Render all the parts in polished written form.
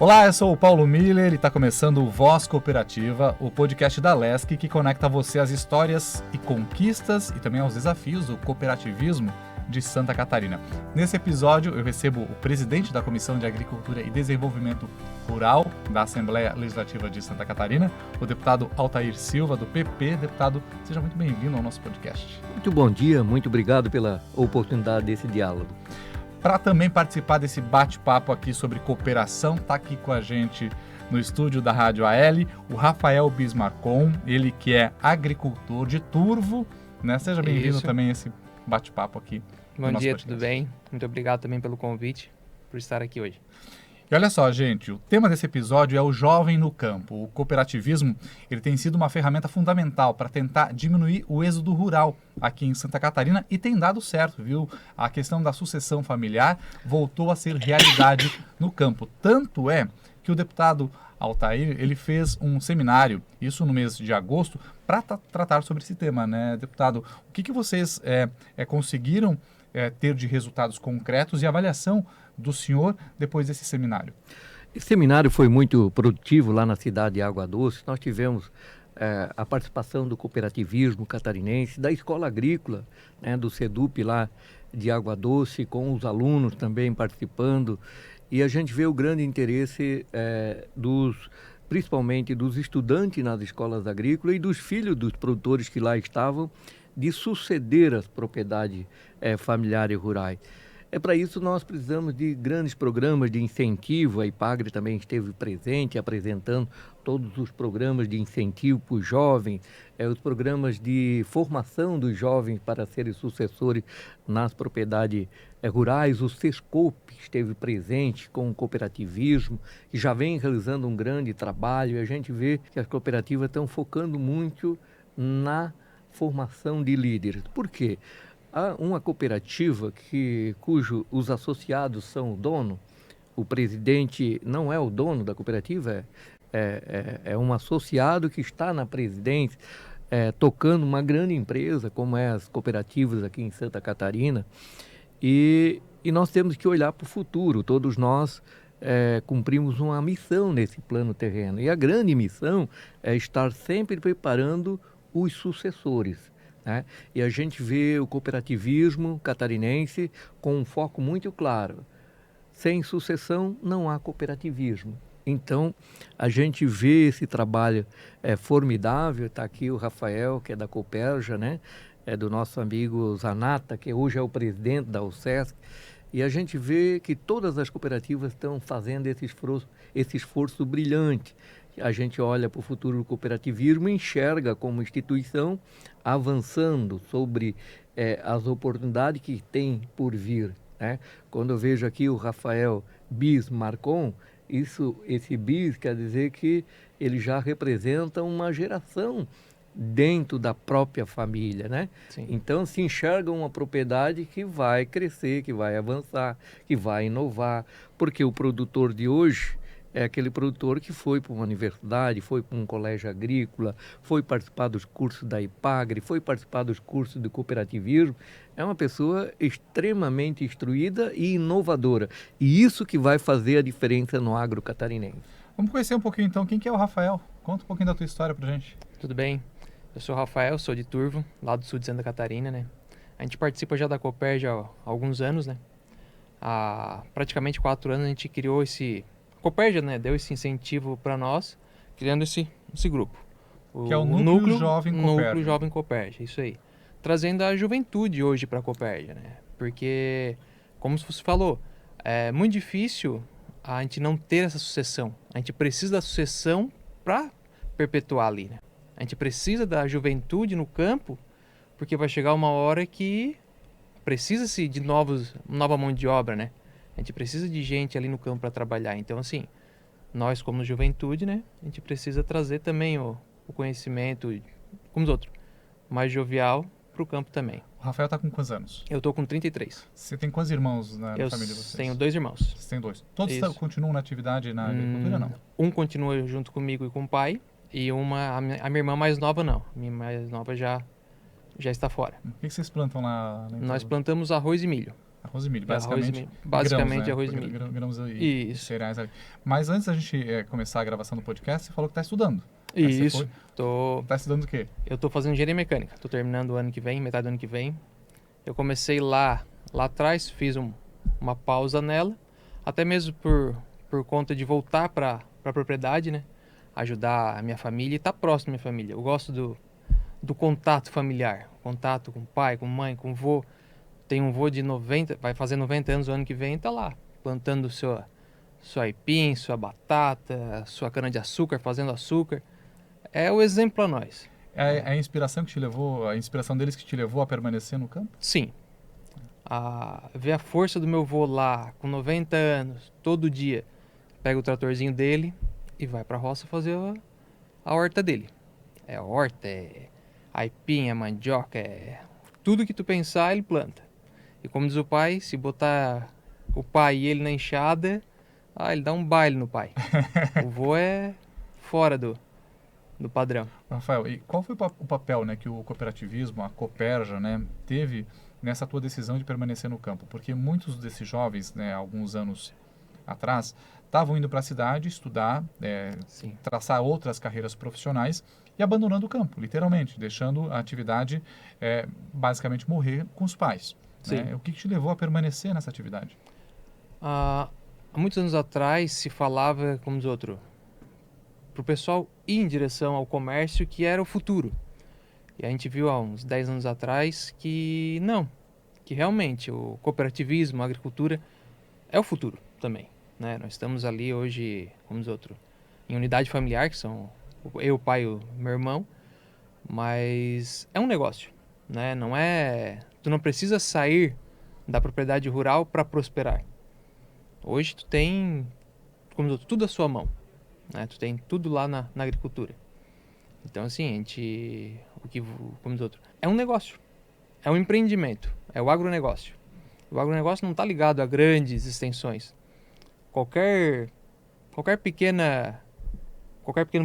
Olá, eu sou o Paulo Miller e está começando o Voz Cooperativa, o podcast da Lesc que conecta você às histórias e conquistas e também aos desafios do cooperativismo de Santa Catarina. Nesse episódio eu recebo o presidente da Comissão de Agricultura e Desenvolvimento Rural da Assembleia Legislativa de Santa Catarina, o deputado Altair Silva, do PP. Deputado, seja muito bem-vindo ao nosso podcast. Muito bom dia, muito obrigado pela oportunidade desse diálogo. Para também participar desse bate-papo aqui sobre cooperação, está aqui com a gente no estúdio da Rádio AL, o Rafael Bismarcon, ele que é agricultor de Turvo, né? Seja bem-vindo também a esse bate-papo aqui. Bom dia, tudo bem? Muito obrigado também pelo convite, por estar aqui hoje. E olha só, gente, o tema desse episódio é o jovem no campo. O cooperativismo ele tem sido uma ferramenta fundamental para tentar diminuir o êxodo rural aqui em Santa Catarina e tem dado certo, viu? A questão da sucessão familiar voltou a ser realidade no campo. Tanto é que o deputado Altair ele fez um seminário, isso no mês de agosto, para tratar sobre esse tema, né, deputado? O que vocês conseguiram ter de resultados concretos e avaliação do senhor depois desse seminário? Esse seminário foi muito produtivo lá na cidade de Água Doce. Nós tivemos a participação do cooperativismo catarinense, da escola agrícola, né, do SEDUP lá de Água Doce, com os alunos também participando. E a gente vê o grande interesse principalmente dos estudantes nas escolas agrícolas e dos filhos dos produtores que lá estavam, de suceder as propriedades familiares e rurais. Para isso nós precisamos de grandes programas de incentivo. A IPAGRE também esteve presente apresentando todos os programas de incentivo para os jovens, os programas de formação dos jovens para serem sucessores nas propriedades rurais. O SESCOP esteve presente com o cooperativismo, que já vem realizando um grande trabalho, e a gente vê que as cooperativas estão focando muito na formação de líderes. Por quê? Há uma cooperativa cujo os associados são o dono, o presidente não é o dono da cooperativa, é um associado que está na presidência, tocando uma grande empresa, como as cooperativas aqui em Santa Catarina, e nós temos que olhar para o futuro. Todos nós cumprimos uma missão nesse plano terreno, e a grande missão é estar sempre preparando os sucessores. E a gente vê o cooperativismo catarinense com um foco muito claro. Sem sucessão não há cooperativismo. Então, a gente vê esse trabalho formidável. Está aqui o Rafael, que é da Cooperja, né? Do nosso amigo Zanata, que hoje é o presidente da UCESC. E a gente vê que todas as cooperativas estão fazendo esse esforço brilhante. A gente olha para o futuro do cooperativismo e enxerga como instituição avançando sobre as oportunidades que tem por vir, né? Quando eu vejo aqui o Rafael Bismarcon, esse bis quer dizer que ele já representa uma geração dentro da própria família, né? Sim. Então se enxerga uma propriedade que vai crescer, que vai avançar, que vai inovar, porque o produtor de hoje é aquele produtor que foi para uma universidade, foi para um colégio agrícola, foi participar dos cursos da IPAGRE, foi participar dos cursos do cooperativismo. É uma pessoa extremamente instruída e inovadora. E isso que vai fazer a diferença no agro catarinense. Vamos conhecer um pouquinho então quem que é o Rafael. Conta um pouquinho da tua história pra gente. Tudo bem? Eu sou o Rafael, sou de Turvo, lá do sul de Santa Catarina, né? A gente participa já da Cooperja há alguns anos, né? Há praticamente 4 anos a gente criou a Cooperja, né, deu esse incentivo para nós, criando esse grupo. Que é o Núcleo Jovem Cooperja. Núcleo Jovem Cooperja, isso aí. Trazendo a juventude hoje para a Cooperja, né? Porque, como você falou, é muito difícil a gente não ter essa sucessão. A gente precisa da sucessão para perpetuar ali, né? A gente precisa da juventude no campo, porque vai chegar uma hora que precisa-se de nova mão de obra, né? A gente precisa de gente ali no campo para trabalhar. Então, assim, nós como juventude, né, a gente precisa trazer também o conhecimento, como os outros, mais jovial para o campo também. O Rafael está com quantos anos? Eu estou com 33. Você tem quantos irmãos na família de vocês? Eu tenho 2 irmãos. Você tem 2. Todos continuam na atividade na agricultura, não? Um continua junto comigo e com o pai, e a minha irmã mais nova não. A minha mais nova já está fora. O que vocês plantam lá? Nós plantamos arroz e milho. Arroz e milho, Arroz e basicamente. milho. Basicamente grãos, né? arroz e milho. Grãos e Isso. cereais ali. Mas antes da gente começar a gravação do podcast, você falou que está estudando. Isso. Está estudando o quê? Eu estou fazendo engenharia mecânica. Estou terminando o ano que vem, metade do ano que vem. Eu comecei lá atrás, fiz uma pausa nela, até mesmo por conta de voltar para a propriedade, né? Ajudar a minha família e estar próximo da minha família. Eu gosto do contato familiar, contato com o pai, com mãe, com o vô. Tem um vô de 90, vai fazer 90 anos o ano que vem, tá lá, plantando sua aipim, sua batata, sua cana-de-açúcar, fazendo açúcar. É o exemplo para nós. É a inspiração que te levou, a inspiração deles que te levou a permanecer no campo? Sim. Ver a força do meu vô lá, com 90 anos, todo dia, pega o tratorzinho dele e vai para a roça fazer a horta dele. É horta, é aipim, é mandioca, é tudo que tu pensar ele planta. E como diz o pai, se botar o pai e ele na enxada, ele dá um baile no pai. O vô é fora do padrão. Rafael, e qual foi o papel, né, que o cooperativismo, a Cooperja, né, teve nessa tua decisão de permanecer no campo? Porque muitos desses jovens, né, alguns anos atrás, estavam indo para a cidade estudar, traçar outras carreiras profissionais e abandonando o campo, literalmente, deixando a atividade basicamente morrer com os pais. Né? O que te levou a permanecer nessa atividade? Há muitos anos atrás se falava, como diz outro, para o pessoal ir em direção ao comércio, que era o futuro. E a gente viu há uns 10 anos atrás que não, que realmente o cooperativismo, a agricultura é o futuro também. Né? Nós estamos ali hoje, como diz outro, em unidade familiar, que são eu, o pai e o meu irmão, mas é um negócio. Né? Tu não precisa sair da propriedade rural para prosperar. Hoje tu tem, como diz outro, tudo à sua mão. Né? Tu tem tudo lá na agricultura. Então, assim, como diz outro, é um negócio, é um empreendimento, é o agronegócio. O agronegócio não está ligado a grandes extensões. Qualquer pequeno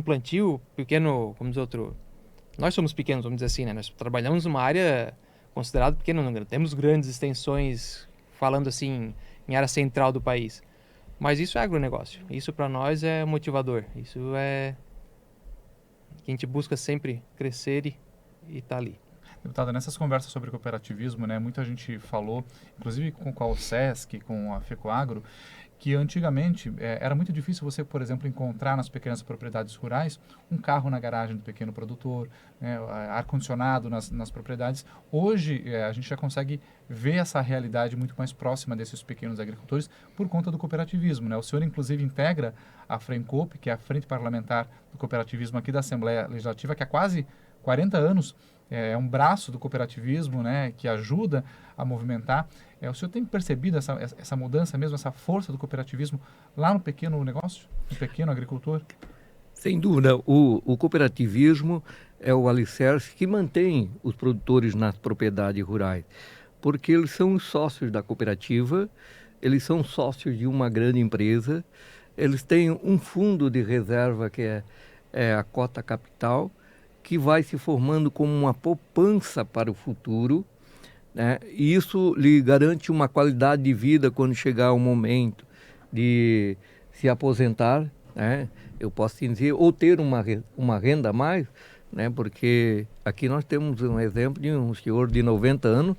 plantio, como diz outro, nós somos pequenos, vamos dizer assim, né? Nós trabalhamos numa área considerada pequena, não temos grandes extensões, falando assim, em área central do país. Mas isso é agronegócio, isso para nós é motivador, isso é que a gente busca sempre crescer e tá ali. Deputada, nessas conversas sobre cooperativismo, né, muita gente falou, inclusive com a Sesc, com a FECOAGRO, que antigamente era muito difícil você, por exemplo, encontrar nas pequenas propriedades rurais um carro na garagem do pequeno produtor, né, ar-condicionado nas propriedades. Hoje a gente já consegue ver essa realidade muito mais próxima desses pequenos agricultores por conta do cooperativismo. Né? O senhor, inclusive, integra a FRENCOOP, que é a Frente Parlamentar do Cooperativismo aqui da Assembleia Legislativa, que há quase 40 anos é um braço do cooperativismo, né, que ajuda a movimentar. O senhor tem percebido essa mudança mesmo, essa força do cooperativismo lá no pequeno negócio, no pequeno agricultor? Sem dúvida, o cooperativismo é o alicerce que mantém os produtores nas propriedades rurais, porque eles são os sócios da cooperativa, eles são sócios de uma grande empresa, eles têm um fundo de reserva que é a cota capital, que vai se formando como uma poupança para o futuro, né? E isso lhe garante uma qualidade de vida quando chegar o momento de se aposentar, né? Eu posso dizer, ou ter uma renda a mais, né? Porque aqui nós temos um exemplo de um senhor de 90 anos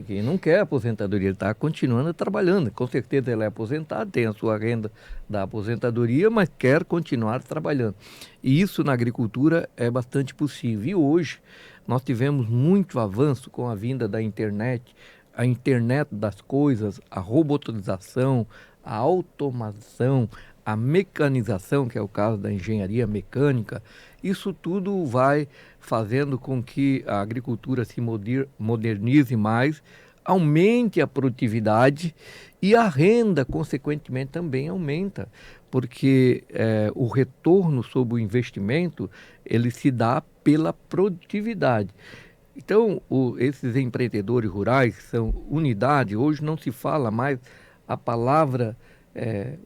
que não quer aposentadoria, ele está continuando trabalhando. Com certeza ele é aposentado, tem a sua renda da aposentadoria, mas quer continuar trabalhando. E isso na agricultura é bastante possível. E hoje nós tivemos muito avanço com a vinda da internet, a internet das coisas, a robotização, a automação, a mecanização, que é o caso da engenharia mecânica. Isso tudo vai fazendo com que a agricultura se modernize mais, aumente a produtividade e a renda, consequentemente, também aumenta, porque o retorno sobre o investimento, ele se dá pela produtividade. Então, esses empreendedores rurais, que são unidade, hoje não se fala mais a palavra...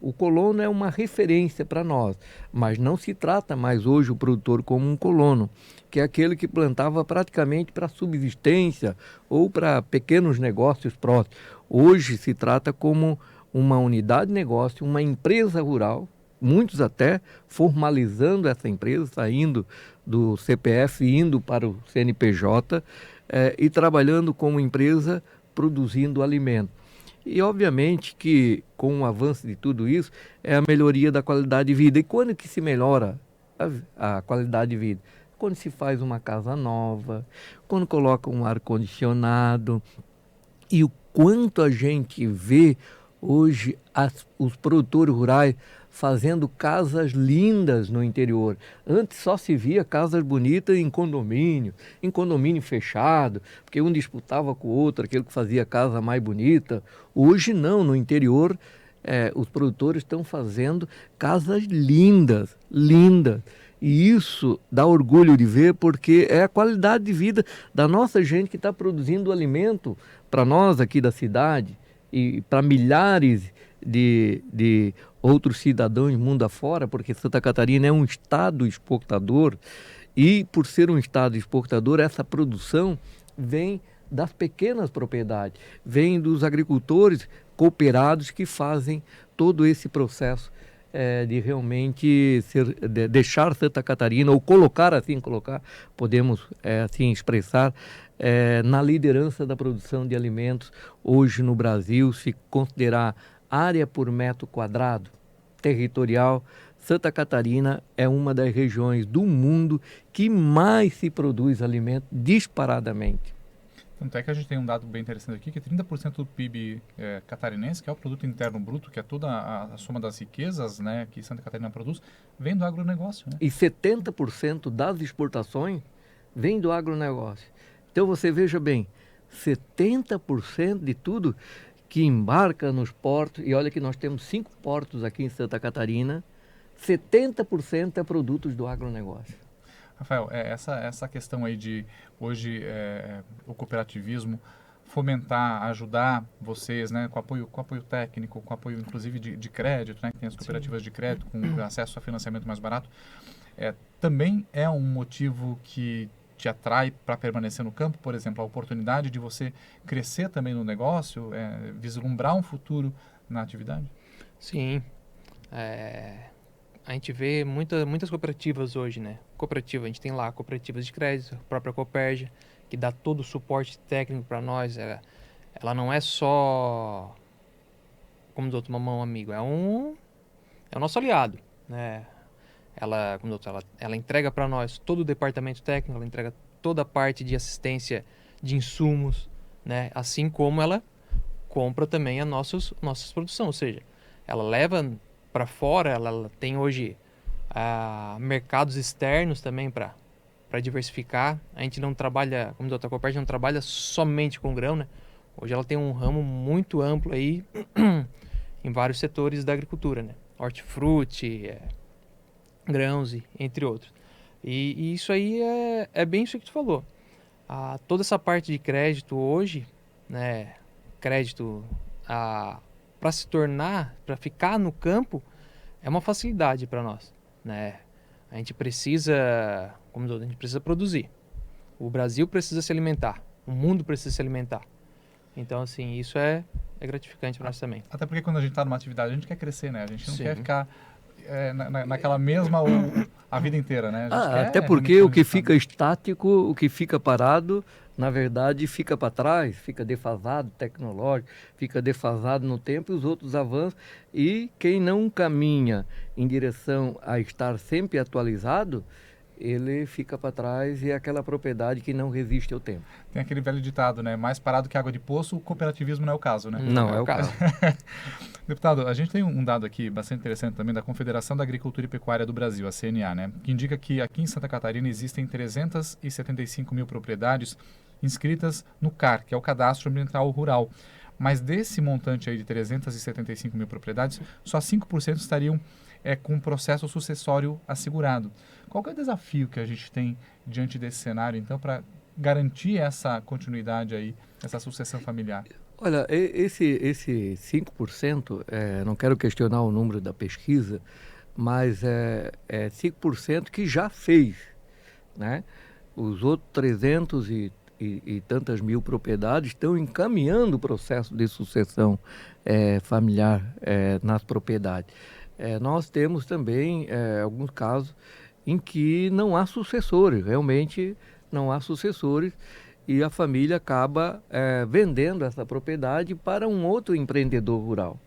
o colono é uma referência para nós, mas não se trata mais hoje o produtor como um colono, que é aquele que plantava praticamente para subsistência ou para pequenos negócios próximos. Hoje se trata como uma unidade de negócio, uma empresa rural, muitos até formalizando essa empresa, saindo do CPF, indo para o CNPJ e trabalhando como empresa produzindo alimento. E obviamente que com o avanço de tudo isso é a melhoria da qualidade de vida. E quando que se melhora a qualidade de vida? Quando se faz uma casa nova, quando coloca um ar-condicionado. E o quanto a gente vê hoje os produtores rurais fazendo casas lindas no interior. Antes só se via casas bonitas em condomínio fechado, porque um disputava com o outro, aquele que fazia a casa mais bonita. Hoje não, no interior os produtores estão fazendo casas lindas, lindas. E isso dá orgulho de ver, porque é a qualidade de vida da nossa gente que está produzindo alimento para nós aqui da cidade e para milhares de outros cidadãos mundo afora, porque Santa Catarina é um estado exportador e por ser um estado exportador, essa produção vem das pequenas propriedades, vem dos agricultores cooperados que fazem todo esse processo de realmente deixar Santa Catarina, ou podemos assim expressar, na liderança da produção de alimentos hoje no Brasil. Se considerar área por metro quadrado territorial, Santa Catarina é uma das regiões do mundo que mais se produz alimento disparadamente. Tanto é que a gente tem um dado bem interessante aqui, que 30% do PIB catarinense, que é o Produto Interno Bruto, que é toda a soma das riquezas, né, que Santa Catarina produz, vem do agronegócio. Né? E 70% das exportações vem do agronegócio. Então você veja bem, 70% de tudo que embarca nos portos, e olha que nós temos 5 portos aqui em Santa Catarina, 70% é produtos do agronegócio. Rafael, essa questão aí de hoje o cooperativismo fomentar, ajudar vocês, né, com apoio técnico, com apoio inclusive de crédito, né, que tem as cooperativas de crédito com acesso a financiamento mais barato, também é um motivo que te atrai para permanecer no campo, por exemplo, a oportunidade de você crescer também no negócio, vislumbrar um futuro na atividade? Sim. A gente vê muitas cooperativas hoje, né? A gente tem lá cooperativas de crédito, a própria Copérgia, que dá todo o suporte técnico para nós. Ela não é só, como diz outro, mamão amigo, é o nosso aliado, né? Ela entrega para nós todo o departamento técnico, ela entrega toda a parte de assistência de insumos, né? Assim como ela compra também nossas produções, ou seja, ela leva para fora, ela tem hoje mercados externos também para diversificar. A gente não trabalha, como a Copérgia, não trabalha somente com grão, né? Hoje ela tem um ramo muito amplo aí em vários setores da agricultura, né? Hortifruti, grãos, entre outros. E isso aí é bem isso que tu falou. Toda essa parte de crédito hoje, né? Crédito para se tornar, para ficar no campo, é uma facilidade para nós, né? A gente precisa produzir. O Brasil precisa se alimentar, o mundo precisa se alimentar. Então, assim, isso é gratificante para nós também. Até porque quando a gente está numa atividade, a gente quer crescer, né? A gente não quer ficar naquela mesma a vida inteira, né? Até porque o que fica estático, o que fica parado, na verdade, fica para trás, fica defasado tecnológico, fica defasado no tempo, e os outros avançam. E quem não caminha em direção a estar sempre atualizado, ele fica para trás, e é aquela propriedade que não resiste ao tempo. Tem aquele velho ditado, né? Mais parado que água de poço, o cooperativismo não é o caso, né? Não é o caso. Deputado, a gente tem um dado aqui bastante interessante também da Confederação da Agricultura e Pecuária do Brasil, a CNA, né? Que indica que aqui em Santa Catarina existem 375 mil propriedades inscritas no CAR, que é o Cadastro Ambiental Rural. Mas desse montante aí de 375 mil propriedades, só 5% estariam com um processo sucessório assegurado. Qual que é o desafio que a gente tem diante desse cenário, então, para garantir essa continuidade aí, essa sucessão familiar? Olha, esse 5%, não quero questionar o número da pesquisa, mas é 5% que já fez, né? Os outros e tantas mil propriedades estão encaminhando o processo de sucessão familiar nas propriedades. Nós temos também alguns casos em que não há sucessores, realmente não há sucessores, e a família acaba vendendo essa propriedade para um outro empreendedor rural.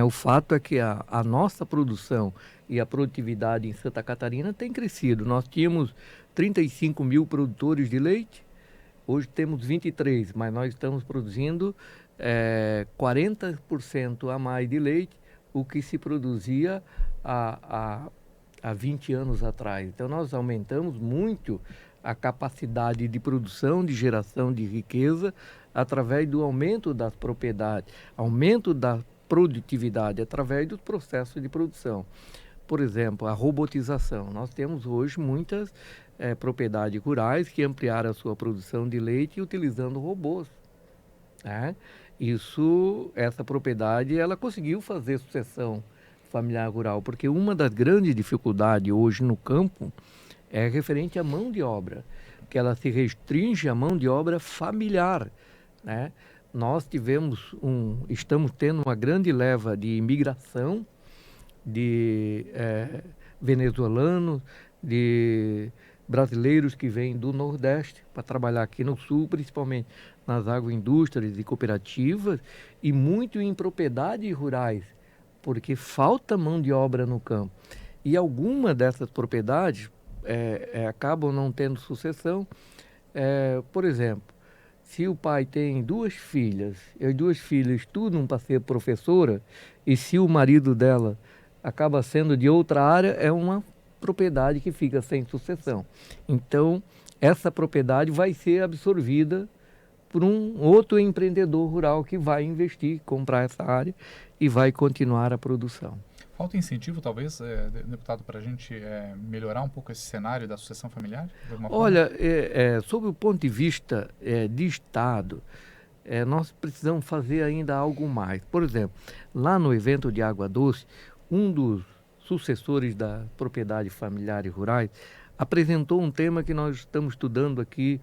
O fato é que a nossa produção e a produtividade em Santa Catarina tem crescido. Nós tínhamos 35 mil produtores de leite, hoje temos 23, mas nós estamos produzindo 40% a mais de leite, o que se produzia há 20 anos atrás. Então nós aumentamos muito a capacidade de produção, de geração de riqueza, através do aumento das propriedades, aumento da produtividade através dos processos de produção. Por exemplo, a robotização. Nós temos hoje muitas propriedades rurais que ampliaram a sua produção de leite utilizando robôs. Essa propriedade, ela conseguiu fazer sucessão familiar rural, porque uma das grandes dificuldades hoje no campo é referente à mão de obra, que ela se restringe à mão de obra familiar, né? Nós estamos tendo uma grande leva de imigração de venezuelanos, de brasileiros que vêm do Nordeste para trabalhar aqui no Sul, principalmente nas agroindústrias e cooperativas, e muito em propriedades rurais, porque falta mão de obra no campo. E algumas dessas propriedades acabam não tendo sucessão. Por exemplo, se o pai tem duas filhas, e as duas filhas estudam para ser professora, e se o marido dela acaba sendo de outra área, é uma propriedade que fica sem sucessão. Então, essa propriedade vai ser absorvida por um outro empreendedor rural que vai investir, comprar essa área e vai continuar a produção. Falta incentivo, talvez, deputado, para a gente melhorar um pouco esse cenário da sucessão familiar? Olha, sob o ponto de vista de Estado, nós precisamos fazer ainda algo mais. Por exemplo, lá no evento de Água Doce, um dos sucessores da propriedade familiar e rurais apresentou um tema que nós estamos estudando aqui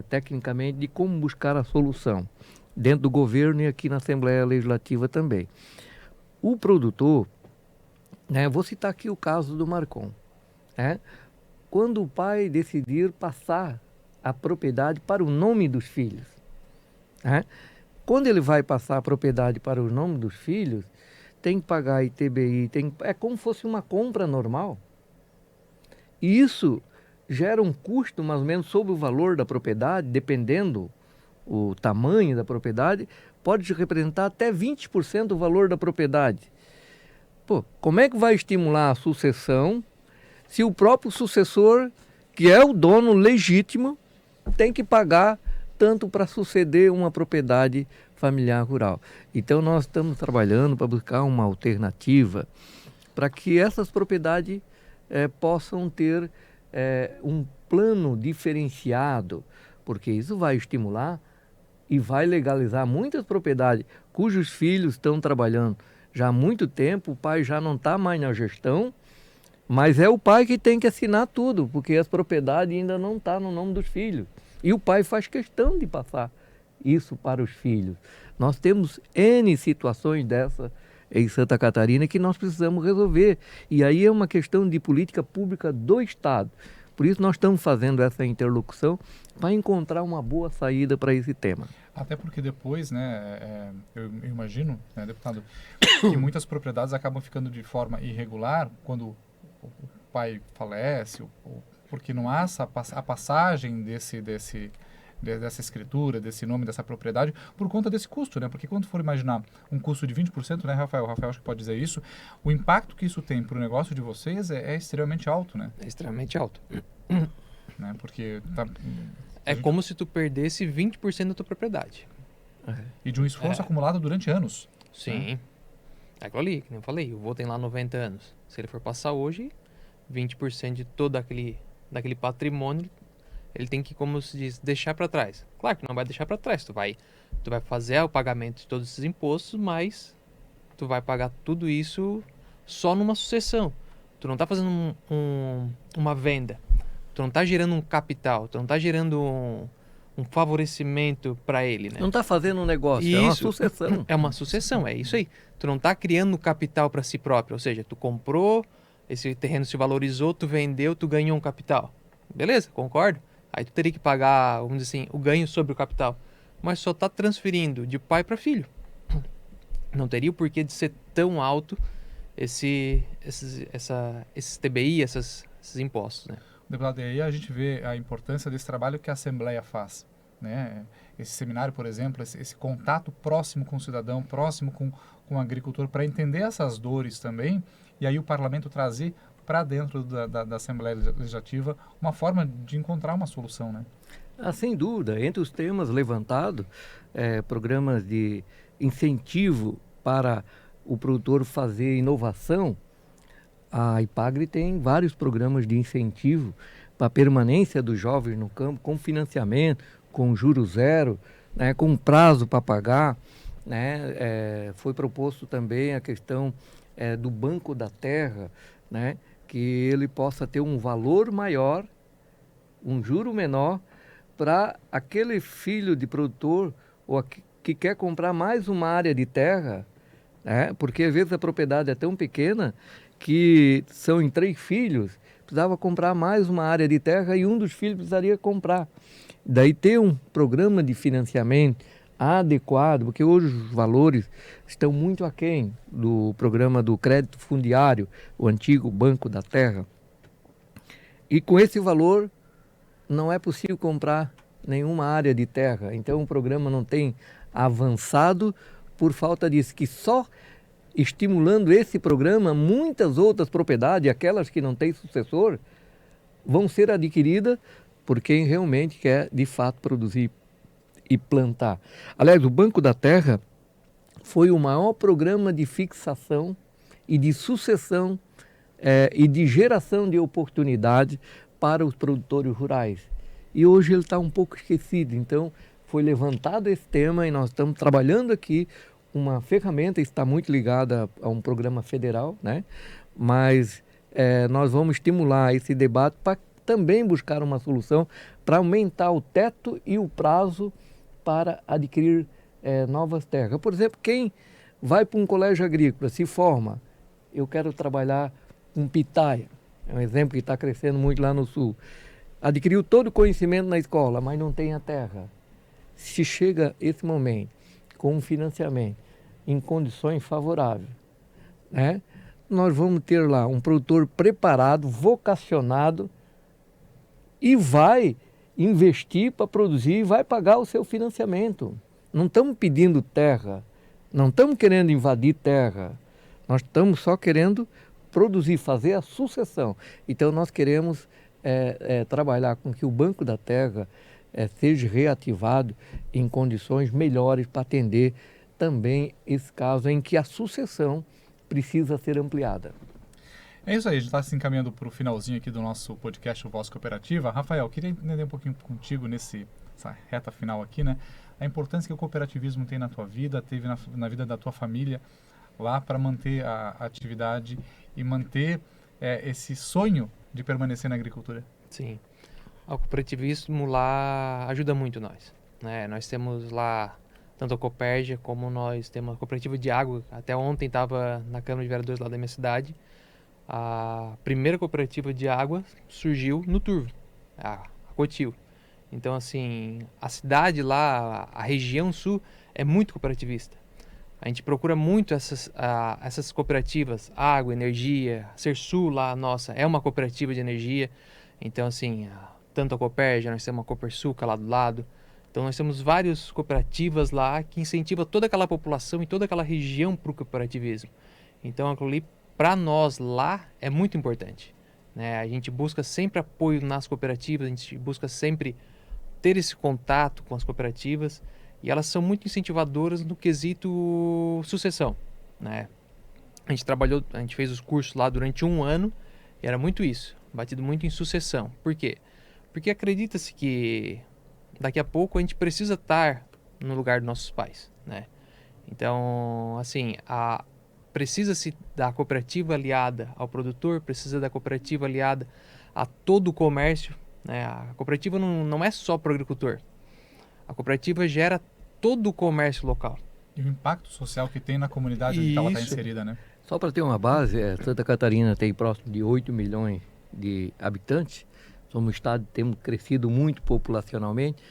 tecnicamente, de como buscar a solução dentro do governo e aqui na Assembleia Legislativa também. O produtor, vou citar aqui o caso do Marcon, quando o pai decidir passar a propriedade para o nome dos filhos, quando ele vai passar a propriedade para o nome dos filhos, tem que pagar ITBI, é como se fosse uma compra normal. E isso gera um custo mais ou menos sobre o valor da propriedade, dependendo o tamanho da propriedade, pode representar até 20% do valor da propriedade. Como é que vai estimular a sucessão se o próprio sucessor, que é o dono legítimo, tem que pagar tanto para suceder uma propriedade familiar rural? Então nós estamos trabalhando para buscar uma alternativa para que essas propriedades possam ter um plano diferenciado, porque isso vai estimular e vai legalizar muitas propriedades cujos filhos estão trabalhando já há muito tempo, o pai já não está mais na gestão, mas é o pai que tem que assinar tudo, porque as propriedades ainda não estão no nome dos filhos. E o pai faz questão de passar isso para os filhos. Nós temos N situações dessa em Santa Catarina que nós precisamos resolver. E aí é uma questão de política pública do Estado. Por isso nós estamos fazendo essa interlocução para encontrar uma boa saída para esse tema. Até porque depois, eu imagino, deputado, que muitas propriedades acabam ficando de forma irregular quando o pai falece, ou porque não há a passagem dessa escritura, desse nome, dessa propriedade, por conta desse custo, Porque quando for imaginar um custo de 20%, Rafael? O Rafael acho que pode dizer isso, o impacto que isso tem para o negócio de vocês é extremamente alto, É extremamente alto. Porque como se tu perdesse 20% da tua propriedade. E de um esforço acumulado durante anos. Sim. É aquilo ali, como eu falei, o vô tem lá 90 anos. Se ele for passar hoje, 20% de todo daquele patrimônio, ele tem que, como se diz, deixar para trás. Claro que não vai deixar para trás, tu vai fazer o pagamento de todos esses impostos, mas tu vai pagar tudo isso só numa sucessão. Tu não está fazendo uma venda, tu não está gerando um capital, tu não está gerando um favorecimento para ele, né? Não está fazendo um negócio, é uma sucessão. É uma sucessão, é isso aí. Tu não está criando capital para si próprio, ou seja, tu comprou, esse terreno se valorizou, tu vendeu, tu ganhou um capital. Beleza, concordo. Aí tu teria que pagar, vamos dizer assim, o ganho sobre o capital. Mas só está transferindo de pai para filho. Não teria o porquê de ser tão alto esses TBI, esses impostos, né? Deputado, e aí a gente vê a importância desse trabalho que a Assembleia faz, né? Esse seminário, por exemplo, esse contato próximo com o cidadão, próximo com o agricultor, para entender essas dores também, e aí o parlamento trazer para dentro da Assembleia Legislativa uma forma de encontrar uma solução, né? Sem dúvida, entre os temas levantados, programas de incentivo para o produtor fazer inovação, a IPAGRE tem vários programas de incentivo para a permanência dos jovens no campo, com financiamento, com juros zero, né, com prazo para pagar. Né, foi proposto também a questão do Banco da Terra, né, que ele possa ter um valor maior, um juro menor, para aquele filho de produtor ou que quer comprar mais uma área de terra, né, porque às vezes a propriedade é tão pequena que são em 3 filhos, precisava comprar mais uma área de terra e um dos filhos precisaria comprar. Daí ter um programa de financiamento adequado, porque hoje os valores estão muito aquém do programa do crédito fundiário, o antigo Banco da Terra. E com esse valor não é possível comprar nenhuma área de terra. Então o programa não tem avançado por falta disso, que só estimulando esse programa, muitas outras propriedades, aquelas que não têm sucessor, vão ser adquiridas por quem realmente quer, de fato, produzir e plantar. Aliás, o Banco da Terra foi o maior programa de fixação e de sucessão e de geração de oportunidade para os produtores rurais. E hoje ele está um pouco esquecido, então foi levantado esse tema e nós estamos trabalhando aqui uma ferramenta, está muito ligada a um programa federal, né? Mas nós vamos estimular esse debate para também buscar uma solução para aumentar o teto e o prazo para adquirir novas terras. Por exemplo, quem vai para um colégio agrícola, se forma, eu quero trabalhar com pitaia, é um exemplo que está crescendo muito lá no sul, adquiriu todo o conhecimento na escola, mas não tem a terra. Se chega esse momento com um financiamento em condições favoráveis, né, nós vamos ter lá um produtor preparado, vocacionado e vai investir para produzir e vai pagar o seu financiamento. Não estamos pedindo terra, não estamos querendo invadir terra, nós estamos só querendo produzir, fazer a sucessão. Então nós queremos trabalhar com que o Banco da Terra seja reativado em condições melhores para atender também esse caso em que a sucessão precisa ser ampliada. É isso aí, a gente está se encaminhando para o finalzinho aqui do nosso podcast, o Voz Cooperativa. Rafael, queria entender um pouquinho contigo nessa reta final aqui, né? A importância que o cooperativismo tem na tua vida, teve na vida da tua família lá para manter a atividade e manter esse sonho de permanecer na agricultura. Sim. O cooperativismo lá ajuda muito nós, né? Nós temos lá tanto a Copérgia como nós temos a cooperativa de água. Até ontem estava na Câmara de Vereadores lá da minha cidade. A primeira cooperativa de água surgiu no Turvo, a Cotil. Então, assim, a cidade lá, a região sul, é muito cooperativista. A gente procura muito essas cooperativas, água, energia. A Sersul lá, nossa, é uma cooperativa de energia. Então, assim, tanto a Copérgia, nós temos a Copersuca lá do lado. Então, nós temos várias cooperativas lá que incentivam toda aquela população e toda aquela região para o cooperativismo. Então, aquilo ali, para nós lá, é muito importante, né? A gente busca sempre apoio nas cooperativas, a gente busca sempre ter esse contato com as cooperativas e elas são muito incentivadoras no quesito sucessão, né? A gente fez os cursos lá durante 1 ano e era muito isso, batido muito em sucessão. Por quê? Porque acredita-se que daqui a pouco a gente precisa estar no lugar dos nossos pais, né? Então, assim, precisa-se da cooperativa aliada ao produtor, precisa da cooperativa aliada a todo o comércio, né? A cooperativa não é só para o agricultor. A cooperativa gera todo o comércio local. E o impacto social que tem na comunidade onde ela está Isso. inserida, né? Só para ter uma base, Santa Catarina tem próximo de 8 milhões de habitantes. Somos um estado que temos crescido muito populacionalmente,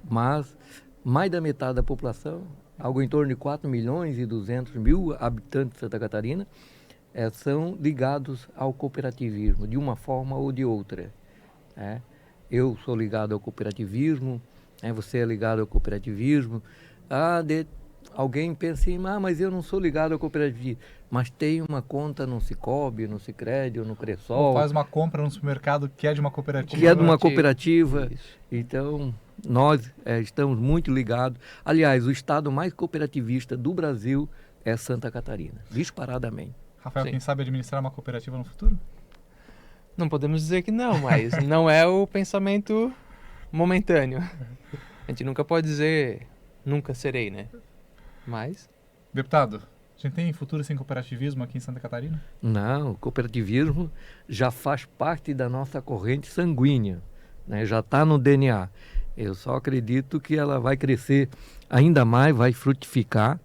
mas mais da metade da população, algo em torno de 4 milhões e 200 mil habitantes de Santa Catarina, são ligados ao cooperativismo, de uma forma ou de outra. Né? Eu sou ligado ao cooperativismo, você é ligado ao cooperativismo. Alguém pensa assim, mas eu não sou ligado ao cooperativismo, mas tem uma conta no Cicobi, no Sicredi ou no Cressol. Ou faz uma compra no supermercado que é de uma cooperativa. Que é de uma cooperativa. Isso. Então, nós estamos muito ligados. Aliás, o estado mais cooperativista do Brasil é Santa Catarina, disparadamente. Rafael, Sim. quem sabe administrar uma cooperativa no futuro? Não podemos dizer que não, mas não é o pensamento momentâneo. A gente nunca pode dizer, nunca serei, né? Mas... Deputado, a gente tem futuro sem cooperativismo aqui em Santa Catarina? Não, o cooperativismo já faz parte da nossa corrente sanguínea, né? Já está no DNA. Eu só acredito que ela vai crescer ainda mais, vai frutificar.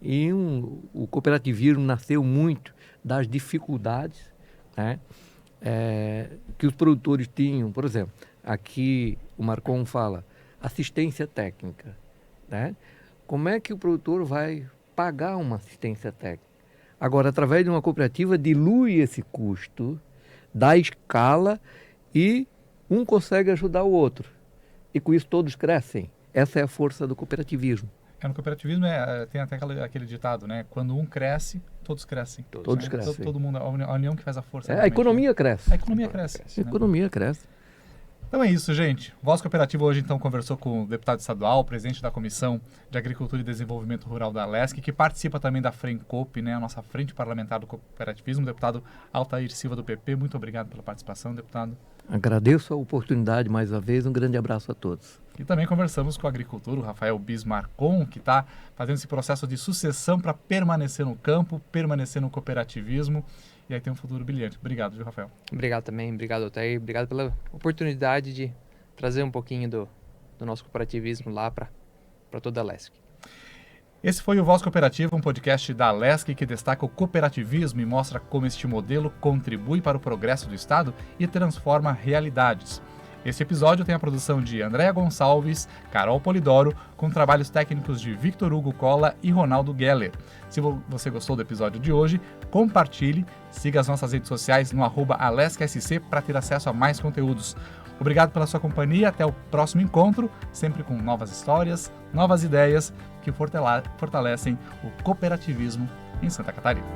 E o cooperativismo nasceu muito das dificuldades, né? Que os produtores tinham. Por exemplo, aqui o Marcon fala, assistência técnica, né? Como é que o produtor vai pagar uma assistência técnica? Agora, através de uma cooperativa, dilui esse custo, dá escala e um consegue ajudar o outro. E com isso todos crescem. Essa é a força do cooperativismo. No cooperativismo tem até aquele ditado, né? Quando um cresce, todos crescem. Todos crescem. Todo mundo, a união que faz a força. A realmente, economia né? cresce. A economia cresce. A economia cresce. Então é isso, gente. Voz Cooperativa hoje então conversou com o deputado estadual, presidente da Comissão de Agricultura e Desenvolvimento Rural da Alesc, que participa também da FRENCOP, né, a nossa Frente Parlamentar do Cooperativismo, o deputado Altair Silva do PP. Muito obrigado pela participação, deputado. Agradeço a oportunidade mais uma vez. Um grande abraço a todos. E também conversamos com o agricultor, o Rafael Bismarcon, que está fazendo esse processo de sucessão para permanecer no campo, permanecer no cooperativismo. E aí tem um futuro brilhante. Obrigado, viu, Rafael? Obrigado também, obrigado, Altair. Obrigado pela oportunidade de trazer um pouquinho do nosso cooperativismo lá para toda a Alesc. Esse foi o Voz Cooperativa, um podcast da Alesc que destaca o cooperativismo e mostra como este modelo contribui para o progresso do Estado e transforma realidades. Este episódio tem a produção de Andréa Gonçalves, Carol Polidoro, com trabalhos técnicos de Victor Hugo Cola e Ronaldo Geller. Se você gostou do episódio de hoje, compartilhe, siga as nossas redes sociais no @alescsc para ter acesso a mais conteúdos. Obrigado pela sua companhia, até o próximo encontro, sempre com novas histórias, novas ideias que fortalecem o cooperativismo em Santa Catarina.